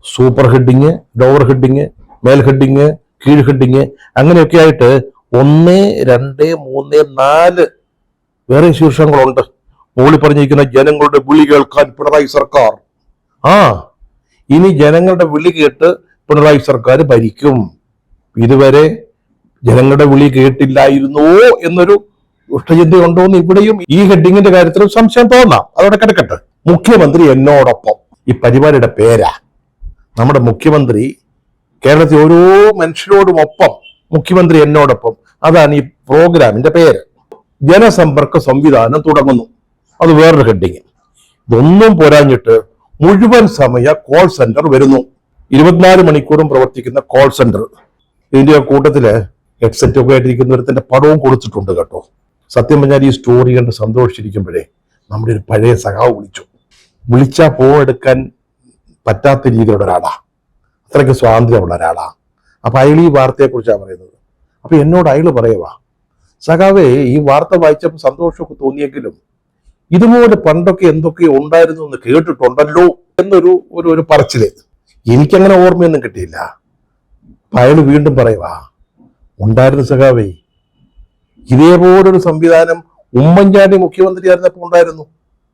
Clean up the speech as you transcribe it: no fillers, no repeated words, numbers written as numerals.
Super heading, lower heading, മേൽ heading, കീഴ് heading, അങ്ങനെയൊക്കെ ആയിട്ട് 1, 2, 3, 4 വേറെ ശീർഷകങ്ങളുണ്ട്. മുകളിൽ പറഞ്ഞിരിക്കുന്ന ജനങ്ങളുടെ വിളി കേൾക്കാൻ പിണറായി സർക്കാർ. ആ ഇനി ജനങ്ങളുടെ വിളി കേട്ട് പിണറായി സർക്കാർ ഭരിക്കും. ഇതുവരെ ജനങ്ങളുടെ വിളി കേട്ടില്ലായിരുന്നുവോ എന്നൊരു ദുഷ്ടചിന്തയുണ്ടോ എന്ന് ഇവിടെയും ഈ ഹെഡിങ്ങിന്റെ കാര്യത്തിൽ സംശയം തോന്നാം. അതോടെ കിടക്കട്ടെ. മുഖ്യമന്ത്രി എന്നോടൊപ്പം, ഈ പരിപാടിയുടെ പേരാ. നമ്മുടെ മുഖ്യമന്ത്രി കേരളത്തിൽ ഓരോ മനുഷ്യരോടും ഒപ്പം, മുഖ്യമന്ത്രി എന്നോടൊപ്പം, അതാണ് ഈ പ്രോഗ്രാമിന്റെ പേര്. ജനസമ്പർക്ക സംവിധാനം തുടങ്ങുന്നു. അത് വേറൊരു ഹെഡിങ്. ഇതൊന്നും പോരാഞ്ഞിട്ട് മുഴുവൻ സമയ കോൾ സെന്റർ വരുന്നു. 24 മണിക്കൂറും പ്രവർത്തിക്കുന്ന കോൾ സെന്റർ. ഇതിന്റെ കൂട്ടത്തില് ഹെഡ്സെറ്റ് ഒക്കെ ആയിട്ടിരിക്കുന്നവരത്തിന്റെ പടവും കൊടുത്തിട്ടുണ്ട് കേട്ടോ. സത്യം പറഞ്ഞാൽ ഈ സ്റ്റോറി കണ്ട് സന്തോഷിച്ചിരിക്കുമ്പോഴേ നമ്മുടെ ഒരു പഴയ സഖാവ് വിളിച്ചാൽ ഫോൺ എടുക്കാൻ പറ്റാത്ത രീതിയിലുള്ള ഒരാളാ. അത്രയ്ക്ക് സ്വാതന്ത്ര്യമുള്ള ഒരാളാ. അപ്പൊ അയാൾ ഈ വാർത്തയെക്കുറിച്ചാണ് പറയുന്നത്. അപ്പൊ എന്നോട് അയാൾ പറയുവാ, സഖാവേ ഈ വാർത്ത വായിച്ചപ്പോൾ സന്തോഷമൊക്കെ തോന്നിയെങ്കിലും ഇതുപോലെ പണ്ടൊക്കെ എന്തൊക്കെയോ ഉണ്ടായിരുന്നു എന്ന് കേട്ടിട്ടുണ്ടല്ലോ എന്നൊരു ഒരു പറച്ചില്. എനിക്കങ്ങനെ ഓർമ്മയൊന്നും കിട്ടിയില്ല. അയാൾ വീണ്ടും പറയുവാ, ഉണ്ടായിരുന്നു സഖാവേ, ഇതേപോലൊരു സംവിധാനം ഉമ്മൻചാണ്ടി മുഖ്യമന്ത്രി ആയിരുന്നപ്പോൾ ഉണ്ടായിരുന്നു.